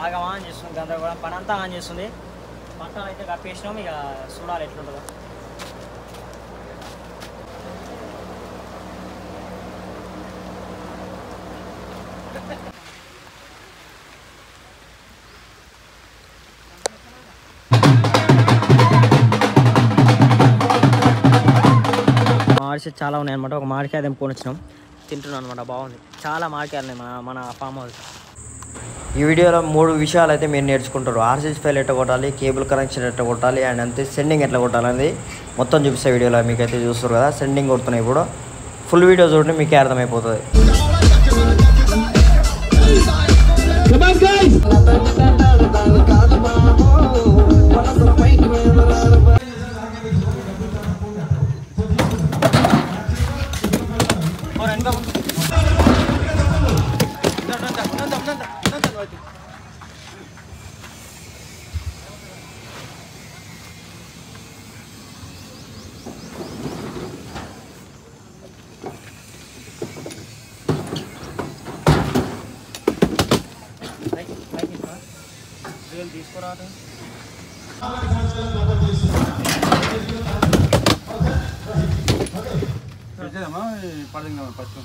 ఆగమా అని చేస్తుంది గందరగోళం పని అంతా ఆన్ చేస్తుంది పట్టాలు అయితే కప్పేసినాం ఇక చూడాలి ఎట్లుంటుందో మామిడి చాలా ఉన్నాయి అనమాట ఒక మామిడికాయ తెంపుకొని వచ్చినాం తింటున్నాం అనమాట బాగుంది చాలా మామిడికాయలు ఉన్నాయి మన ఫామ్ హౌస్ ఈ వీడియోలో 3 విషయాలు అయితే మీరు నేర్చుకుంటారు ఆర్సీసీ ఫైల్ ఎట్లా కొట్టాలి కేబుల్ కనెక్షన్ ఎట్లా కొట్టాలి అండ్ అంతే సెండింగ్ ఎట్లా కొట్టాలనేది మొత్తం చూపిస్తే వీడియోలో మీకైతే చూస్తారు కదా సెండింగ్ కొడుతున్నాయి ఇప్పుడు ఫుల్ వీడియో చూడండి మీకే అర్థమైపోతుంది తీసుకురాదు ఫస్ట్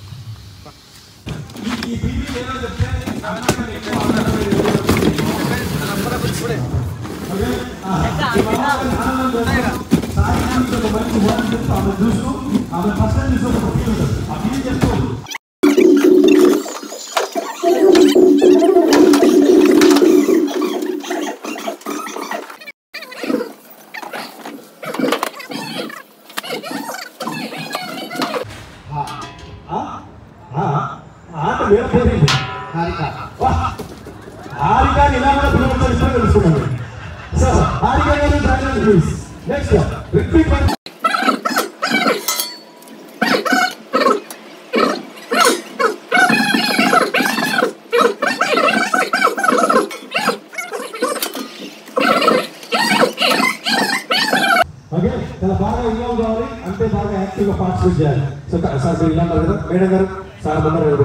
చాలా బాగా ఇన్వాల్వ్ కావాలి అంటే బాగా యాక్టివ్గా పార్టిసిపేట్ చేయాలి సో సార్ ఇలా ఉన్నారు కదా మేడం గారు సార్ ఉన్నారు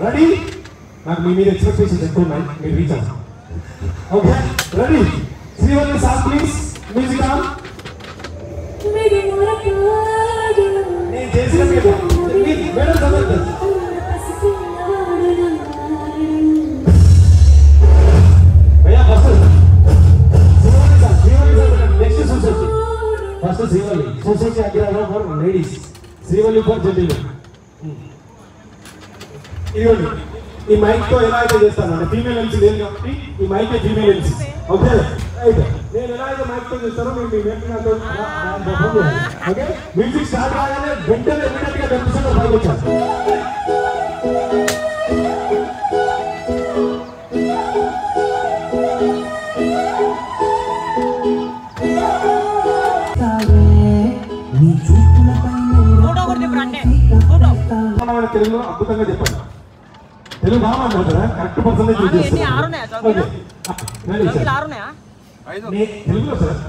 రెడీ నాకు మీ మీద ఎక్స్పెక్టేషన్స్ ఎక్కువ ఉన్నాయి మీరు రీచ్ అవ్వాలి okay ready Srivalli sir please music on నేను చేసిన madam Jabardasth first Srivalli society Agrahara for ladies Srivalli for gentleman ఇదిగోండి ఈ మైక్ తో ఎలా అయితే చేస్తానంటే ఫీమేల్ ఎంసీ లేదు కాబట్టి ఈ mic female MC okay right నేను ఎలా అయితే మైక్ తో చేస్తానో మీరు మీ వెంటనే ఓకే మ్యూజిక్ స్టార్ట్ కాగానే వెంటనే ఇమిడియట్ గా కనిపిస్తుంది పైకి వచ్చాను తెలుగులో అద్భుతంగా చెప్పండి తెలుగు బాగా మాట్లాడతారా కరెక్ట్ పర్సన్ తెలుగులో సార్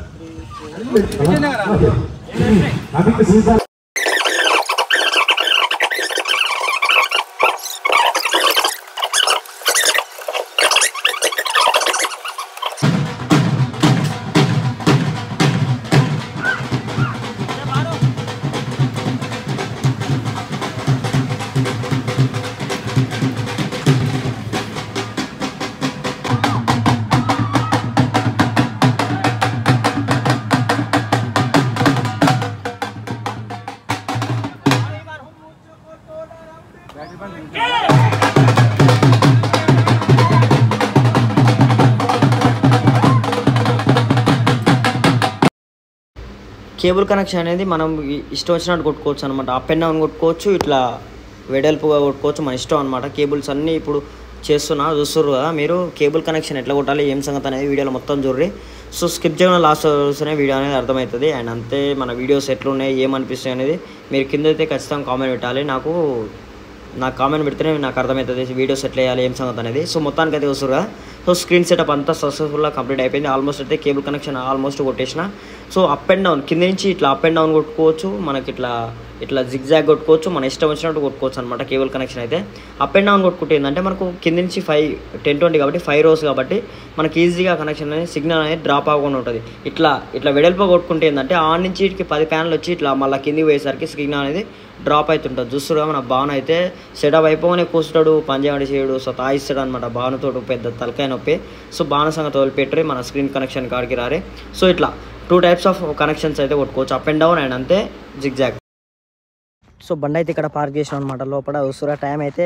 కేబుల్ కనెక్షన్ అనేది మనం ఇష్టం వచ్చినట్టు కొట్టుకోవచ్చు అనమాట అప్ అండ్ డౌన్ కొట్టుకోవచ్చు ఇట్లా వెడల్పుగా కొట్టుకోవచ్చు మన ఇష్టం అనమాట కేబుల్స్ అన్నీ ఇప్పుడు చూస్తున్నారు కదా మీరు కేబుల్ కనెక్షన్ ఎట్లా కొట్టాలి ఏం సంగతి అనేది వీడియోలో మొత్తం చూడండి సో స్కిప్ చేయడం లాస్ట్ చూస్తేనే వీడియో అనేది అర్థమవుతుంది అండ్ అంతే మన వీడియోస్ ఎట్లున్నాయి ఏమనిపిస్తాయి అనేది మీరు కింద అయితే ఖచ్చితంగా కామెంట్ పెట్టాలి నాకు కామెంట్ పెడితేనే నాకు అర్థమవుతుంది వీడియోస్ ఎట్లా వేయాలి ఏం సంగతి అనేది సో మొత్తానికి అయితే వస్తారు కదా సో స్క్రీన్ సెటప్ అంతా సక్సెస్ఫుల్గా కంప్లీట్ అయిపోయింది ఆల్మోస్ట్ అయితే కేబుల్ కనెక్షన్ ఆల్మోస్ట్ కొట్టేసిన సో అప్ అండ్ డౌన్ కింద నుంచి ఇట్లా అప్ అండ్ డౌన్ కొట్టుకోవచ్చు, మనకి ఇట్లా ఇట్లా జిగ్జాగ్ కొట్టుకోవచ్చు, మన ఇష్టం వచ్చినట్టు కొట్టుకోవచ్చు అనమాట. కేబుల్ కనెక్షన్ అయితే అప్ అండ్ డౌన్ కొట్టుకుంటే ఏంటంటే మనకు కింద నుంచి 1020 కాబట్టి 5 rows కాబట్టి మనకి ఈజీగా కనెక్షన్ అనేది సిగ్నల్ అనేది డ్రాప్ అవ్వకుండా ఉంటుంది. ఇట్లా వెడల్పు కొట్టుకుంటే ఏంటంటే ఆన్ నుంచి ఇటుకి 10 ప్యానల్ వచ్చి ఇట్లా మళ్ళీ కిందికి పోయేసరికి సిగ్నల్ అనేది డ్రాప్ అవుతుంటుంది. చూస్తుగా మన బాను అయితే సెటప్ అయిపోగానే కూర్చుంటాడు, పంజాబీ చేయడు, సో తాయిస్తాడు అనమాట. బానుతోడు పెద్ద తలకాయ నొప్పి. సో బాను సంగతి వదిలిపెట్టరు, మన స్క్రీన్ కనెక్షన్ కాడికి రారే. సో ఇట్లా 2 types ఆఫ్ కనెక్షన్స్ అయితే కొట్టుకోవచ్చు, అప్ అండ్ డౌన్ అండ్ అంతే జిగ్జాగ్. సో బండి అయితే ఇక్కడ పార్క్ చేసాం అనమాట. లోపల వస్తురా టైం అయితే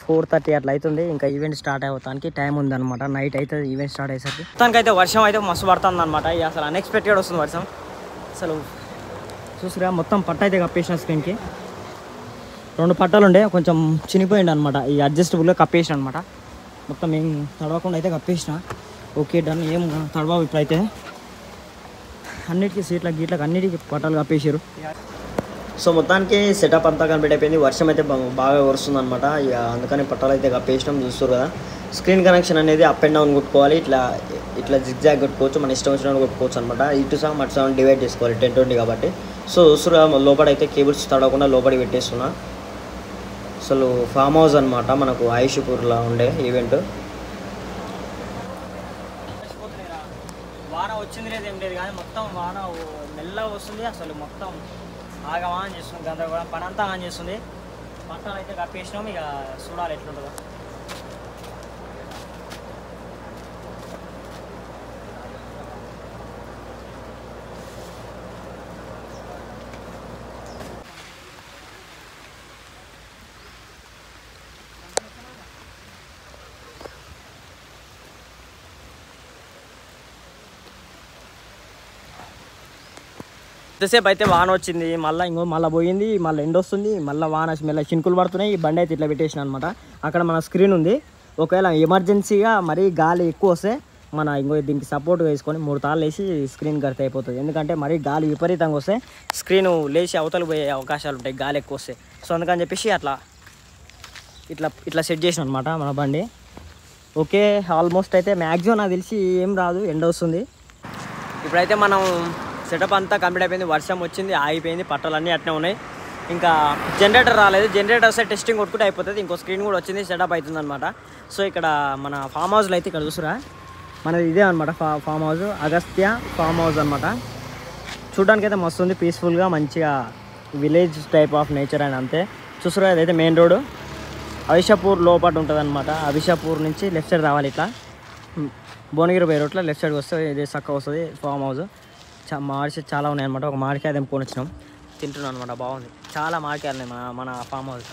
4:30 అట్లా అవుతుంది. ఇంకా ఈవెంట్ స్టార్ట్ అవ్వడానికి టైం ఉందన్నమాట. నైట్ అయితే ఈవెంట్ స్టార్ట్ అయ్యేసరికి మొత్తానికి అయితే వర్షం అయితే మస్తు పడుతుంది అనమాట. ఇక అసలు అన్ఎక్స్పెక్టెడ్ వస్తుంది వర్షం. అసలు చూసిరా మొత్తం పట్ట అయితే కప్పేసిన స్క్రీన్కి. 2 పట్టాలు ఉండే, కొంచెం చినిపోయింది అనమాట. ఈ అడ్జస్టబుల్గా కప్పేసిన అనమాట. మొత్తం ఏం తడవకుండా అయితే కప్పేసిన. ఓకే డన్, ఏం తడవవు ఇప్పుడైతే. అన్నిటికీ సీట్లకు గీట్లకు అన్నిటికీ పట్టాలు కప్పేసారు. సో మొత్తానికి సెటప్ అంతా కంప్లీట్ అయిపోయింది. వర్షం అయితే బాగా వస్తుంది అనమాట. ఇక అందుకని పట్టాలు అయితే కప్పేసినాం. చూస్తారు కదా, స్క్రీన్ కనెక్షన్ అనేది అప్ అండ్ డౌన్ కొట్టుకోవాలి. ఇట్లా జిగ్జాగ్ కొట్టుకోవచ్చు, మన ఇష్టం వచ్చినట్టు కొట్టుకోవచ్చు అనమాట. ఇటు సహా మటు సహా డివైడ్ చేసుకోవాలి 1020 కాబట్టి. సో చూస్తారు లోపలైతే కేబుల్స్ తడవకుండా లోపలికి పెట్టేస్తున్నా. అసలు ఫామ్ హౌస్ అనమాట, మనకు ఆయుష్పూర్లో ఉండే ఈవెంట్. వాన వచ్చింది లేదు ఏం లేదు కానీ మొత్తం వాన మెల్లగా వస్తుంది. అసలు మొత్తం ఆగమా అని చేస్తుంది, గందరగోళం పని అంతా ఆన్ చేస్తుంది. పట్టాలు అయితే కప్పేసినాం. ఇక చూడాలి ఎట్లుంటుందో. ఎంతసేపు అయితే వాన వచ్చింది, మళ్ళీ పోయింది, మళ్ళీ ఎండ వస్తుంది, మళ్ళీ వాన మెల్ల చినుకులు పడుతున్నాయి. ఈ బండి అయితే ఇట్లా పెట్టేసిన అనమాట. అక్కడ మన స్క్రీన్ ఉంది. ఒకవేళ ఎమర్జెన్సీగా మరీ గాలి ఎక్కువ వస్తే దీనికి సపోర్ట్ వేసుకొని 3 తాళ్ళు వేసి స్క్రీన్ కడితే అయిపోతుంది. ఎందుకంటే మరీ గాలి విపరీతంగా వస్తే స్క్రీన్ లేచి అవతలకు పోయే అవకాశాలు ఉంటాయి గాలి ఎక్కువ వస్తే. సో అందుకని చెప్పేసి ఇట్లా సెట్ చేసిన అనమాట మన బండి. ఓకే, ఆల్మోస్ట్ అయితే మ్యాక్సిమం నాకు తెలిసి ఏం రాదు, ఎండ వస్తుంది. ఇప్పుడైతే మనం సెటప్ అంతా కంప్లీట్ అయిపోయింది. వర్షం వచ్చింది, ఆగిపోయింది, పట్టాలు అన్నీ అట్నే ఉన్నాయి. ఇంకా జనరేటర్ రాలేదు. జనరేటర్ వస్తే టెస్టింగ్ కొట్టుకుంటే అయిపోతుంది. ఇంకో స్క్రీన్ కూడా వచ్చింది, సెటప్ అవుతుంది అనమాట. సో ఇక్కడ మన ఫామ్ హౌస్లో అయితే ఇక్కడ చూసురా, మనది ఇదే అనమాట farm house, Agastya farm house అనమాట. చూడడానికి అయితే మస్తు ఉంది, పీస్ఫుల్గా మంచిగా విలేజ్ టైప్ ఆఫ్ నేచర్ అని అంతే. చూసురా, ఇదైతే మెయిన్ రోడ్ అవిషాపూర్ లోపల ఉంటుంది అనమాట. అవిషాపూర్ నుంచి లెఫ్ట్ సైడ్ రావాలి, ఇట్లా భువనగిరి పోయే రోడ్లో లెఫ్ట్ సైడ్ వస్తే ఇదే చక్కగా వస్తుంది ఫామ్ హౌస్. మామిడి చెట్లు చాలా ఉన్నాయి అనమాట. ఒక మామిడికాయ తెంపుకొని వచ్చినాం, తింటున్నాం అనమాట. బాగుంది, చాలా మామిడికాయలు ఉన్నాయి మన ఫామ్ హౌస్.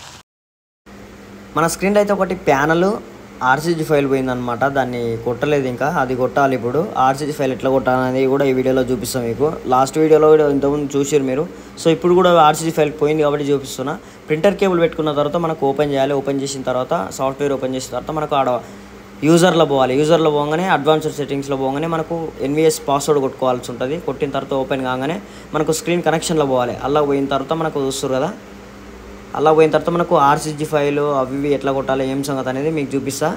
మన స్క్రీన్లో అయితే ఒకటి ప్యానల్ ఆర్సీజీ ఫైల్ పోయిందనమాట. దాన్ని కొట్టలేదు, ఇంకా అది కొట్టాలి. ఇప్పుడు ఆర్సీజీ ఫైల్ ఎట్లా కొట్టాలనేది కూడా ఈ వీడియోలో చూపిస్తాం మీకు. లాస్ట్ వీడియోలో కూడా ఇంతకుముందు చూసారు మీరు. సో ఇప్పుడు కూడా ఆర్సీజీ ఫైల్ పోయింది కాబట్టి చూపిస్తున్నా. ప్రింటర్ కేబుల్ పెట్టుకున్న తర్వాత మనకు ఓపెన్ చేయాలి. ఓపెన్ చేసిన తర్వాత సాఫ్ట్వేర్ ఓపెన్ చేసిన తర్వాత మనకు ఆడ యూజర్లో పోవాలి. యూజర్లో పోగానే అడ్వాన్స్డ్ సెట్టింగ్స్లో పోగానే మనకు ఎన్విఎస్ పాస్వర్డ్ కొట్టుకోవాల్సి ఉంటుంది. కొట్టిన తర్వాత ఓపెన్ కాగానే మనకు స్క్రీన్ కనెక్షన్లో పోవాలి. అలా పోయిన తర్వాత మనకు చూస్తారు కదా, అలా పోయిన తర్వాత మనకు ఆర్సీజీ ఫైలు అవి ఎట్లా కొట్టాలి ఏం సంగతి అనేది మీకు చూపిస్తా.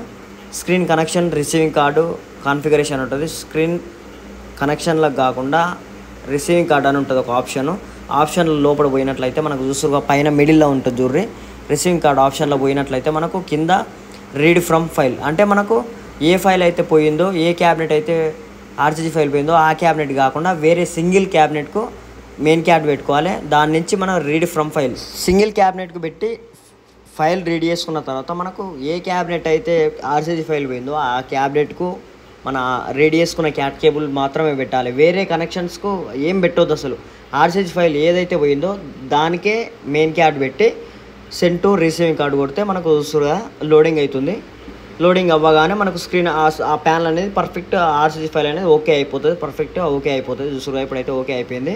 Screen connection receiving card configuration ఉంటుంది. స్క్రీన్ కనెక్షన్లకు కాకుండా రిసీవింగ్ కార్డు అని ఉంటుంది ఒక ఆప్షన్ లోపల పోయినట్లయితే మనకు చూస్తుగా పైన మిడిల్లో ఉంటుంది చూడ్రి. రిసీవింగ్ కార్డు ఆప్షన్లో పోయినట్లయితే మనకు కింద రీడ్ ఫ్రమ్ ఫైల్ అంటే మనకు ఏ ఫైల్ అయితే పోయిందో, ఏ క్యాబినెట్ అయితే ఆర్సీజీ ఫైల్ పోయిందో ఆ క్యాబినెట్ కాకుండా వేరే సింగిల్ క్యాబినెట్కు మెయిన్ క్యాబ్ పెట్టుకోవాలి. దాని నుంచి మనం రీడ్ ఫ్రమ్ ఫైల్ సింగిల్ క్యాబినెట్కి పెట్టి ఫైల్ రీడ్ చేసుకున్న తర్వాత మనకు ఏ క్యాబినెట్ అయితే ఆర్సీజీ ఫైల్ పోయిందో ఆ క్యాబినెట్కు మన రీడ్ చేసుకున్న క్యాట్ కేబుల్ మాత్రమే పెట్టాలి. వేరే కనెక్షన్స్కు ఏం పెట్టొద్దు అసలు. ఆర్సీజీ ఫైల్ ఏదైతే పోయిందో దానికే మెయిన్ క్యాబ్ పెట్టి సెండ్ టు రిసీవింగ్ కార్డు కొడితే మనకు చూస్తుగా లోడింగ్ అవుతుంది. లోడింగ్ అవ్వగానే మనకు స్క్రీన్ ఆ ప్యానల్ అనేది పర్ఫెక్ట్ ఆర్సీజీ ఫైల్ అనేది ఓకే అయిపోతుంది, పర్ఫెక్ట్ ఓకే అయిపోతుంది. చూస్తుగా ఇప్పుడైతే ఓకే అయిపోయింది.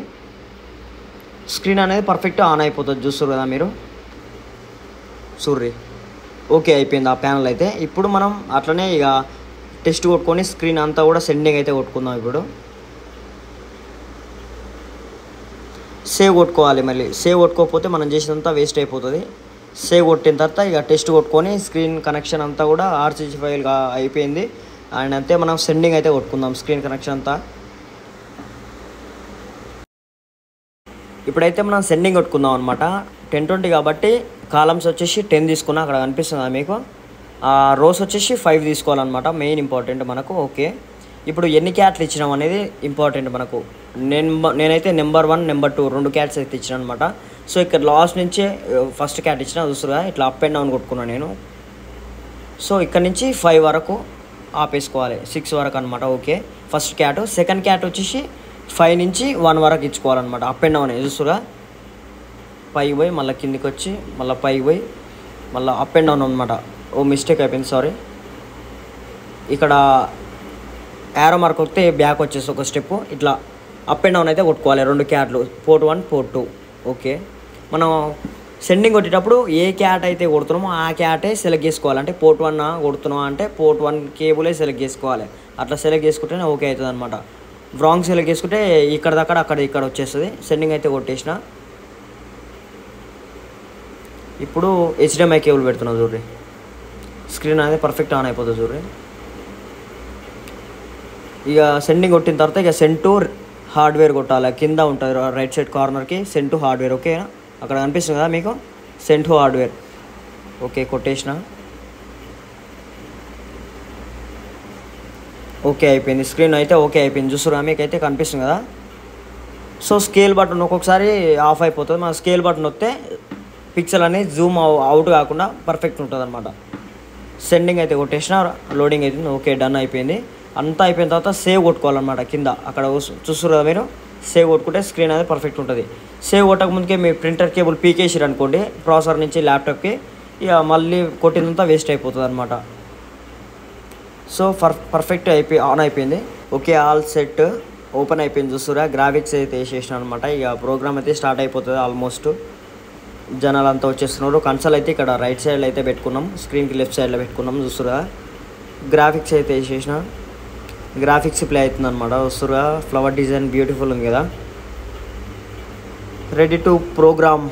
స్క్రీన్ అనేది పర్ఫెక్ట్ ఆన్ అయిపోతుంది. చూస్తారు కదా మీరు, చూర్రి ఓకే అయిపోయింది ఆ ప్యానల్ అయితే. ఇప్పుడు మనం అట్లనే ఇక టెస్ట్ కొట్టుకొని స్క్రీన్ అంతా కూడా సెండింగ్ అయితే కొట్టుకుందాం. ఇప్పుడు సేవ్ కొట్టుకోవాలి. మళ్ళీ సేవ్ కొట్టుకోకపోతే మనం చేసినంతా వేస్ట్ అయిపోతుంది. సేవ్ కొట్టిన తర్వాత ఇక టెస్ట్ కొట్టుకొని స్క్రీన్ కనెక్షన్ అంతా కూడా ఆర్సీజీ ఫైల్గా అయిపోయింది. అండ్ అంతే మనం సెండింగ్ అయితే కొట్టుకుందాం స్క్రీన్ కనెక్షన్ అంతా. ఇప్పుడైతే మనం సెండింగ్ కొట్టుకుందాం అనమాట. 10-20 కాబట్టి కాలమ్స్ వచ్చేసి 10 తీసుకున్నా, అక్కడ కనిపిస్తుందా మీకు? రోస్ వచ్చేసి 5 తీసుకోవాలన్నమాట, మెయిన్ ఇంపార్టెంట్ మనకు. ఓకే, ఇప్పుడు ఎన్ని క్యాట్లు ఇచ్చినాం అనేది ఇంపార్టెంట్ మనకు. నేనైతే నెంబర్ 1 నెంబర్ 2 2 క్యాట్స్ అయితే ఇచ్చిన అనమాట. సో ఇక్కడ లాస్ట్ నుంచే ఫస్ట్ క్యాట్ ఇచ్చిన, చూస్తుగా ఇట్లా అప్ అండ్ డౌన్ కొట్టుకున్నాను నేను. సో ఇక్కడ నుంచి 5 వరకు ఆపేసుకోవాలి, 6 వరకు అనమాట. Okay, first cat. Second cat వచ్చేసి 5 నుంచి 1 వరకు ఇచ్చుకోవాలన్నమాట, అప్ అండ్ డౌన్. చూస్తుగా పైకి పోయి మళ్ళీ కిందికి వచ్చి మళ్ళీ పైకి పోయి మళ్ళీ అప్ అండ్ డౌన్ అనమాట. ఓ మిస్టేక్ అయిపోయింది, సారీ. ఇక్కడ యారో మార్క్ వస్తే బ్యాక్ వచ్చేసి ఒక స్టెప్ ఇట్లా అప్ అండ్ డౌన్ అయితే కొట్టుకోవాలి 2 క్యాట్లు, పోర్ట్ 1 పోర్ట్ 2. ఓకే, మనం సెండింగ్ కొట్టేటప్పుడు ఏ క్యాట్ అయితే కొడుతున్నామో ఆ క్యాటే సెలెక్ట్ చేసుకోవాలి. అంటే పోర్ట్ 1 కొడుతున్నాం అంటే పోర్ట్ 1 కేబులే సెలెక్ట్ చేసుకోవాలి. అట్లా సెలెక్ట్ చేసుకుంటేనే ఓకే అవుతుంది అనమాట. రాంగ్ సెలెక్ట్ చేసుకుంటే ఇక్కడ దక్కడ ఇక్కడ వచ్చేస్తుంది. సెండింగ్ అయితే కొట్టేసిన. ఇప్పుడు HDMI కేబుల్ పెడుతున్నాం చూడండి, స్క్రీన్ అనేది పర్ఫెక్ట్ ఆన్ అయిపోతుంది చూడండి. ఇక సెండింగ్ కొట్టిన తర్వాత ఇక సెండ్ టు హార్డ్వేర్ కొట్టాలి, కింద ఉంటుంది రైట్ సైడ్ కార్నర్కి సెండ్ టు హార్డ్వేర్. ఓకేనా, అక్కడ కనిపిస్తుంది కదా మీకు సెండ్ టు హార్డ్వేర్. ఓకే, కొట్టేసిన. ఓకే అయిపోయింది, స్క్రీన్ అయితే ఓకే అయిపోయింది. చూస్తున్నా మీకు అయితే కనిపిస్తుంది కదా. సో స్కేల్ బటన్ ఒక్కొక్కసారి ఆఫ్ అయిపోతుంది, మన స్కేల్ బటన్ వస్తే పిక్సెల్ అనేది జూమ్ అవుట్ కాకుండా పర్ఫెక్ట్ ఉంటుంది అనమాట. సెండింగ్ అయితే కొట్టేసిన, లోడింగ్ అవుతుంది. ఓకే, డన్ అయిపోయింది. అంతా అయిపోయిన తర్వాత సేవ్ కొట్టుకోవాలన్నమాట. కింద అక్కడ చూస్తారు కదా మీరు, సేవ్ కొట్టుకుంటే స్క్రీన్ అనేది పర్ఫెక్ట్ ఉంటుంది. సేవ్ కొట్టక ముందుకే మీ ప్రింటర్ కేబుల్ పీకేసిరు అనుకోండి ప్రాసెసర్ నుంచి ల్యాప్టాప్కి, ఇక మళ్ళీ కొట్టినంతా వేస్ట్ అయిపోతుంది అనమాట. సో పర్ఫెక్ట్ ఆన్ అయిపోయింది. ఓకే, ఆల్ సెట్ ఓపెన్ అయిపోయింది. చూస్తురా గ్రాఫిక్స్ అయితే వేసేసిన అనమాట. ఇక ప్రోగ్రామ్ అయితే స్టార్ట్ అయిపోతుంది. ఆల్మోస్ట్ జనాలు అంతా వచ్చేస్తున్నారు. కన్సోల్ అయితే ఇక్కడ రైట్ సైడ్లో అయితే పెట్టుకున్నాం, స్క్రీన్కి లెఫ్ట్ సైడ్లో పెట్టుకున్నాం. చూస్తురా గ్రాఫిక్స్ అయితే వేసేసిన, గ్రాఫిక్స్ ప్లే అవుతుంది అనమాట. వస్తురా ఫ్లవర్ డిజైన్ బ్యూటిఫుల్ ఉంది కదా. Ready to programme.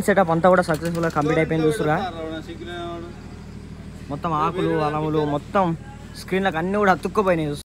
సెటప్ అంతా కూడా సక్సెస్ఫుల్గా కంప్లీట్ అయిపోయింది. చూస్తురా మొత్తం ఆకులు అలములు మొత్తం స్క్రీన్లకు అన్నీ కూడా అతుక్కుపోయినాయి.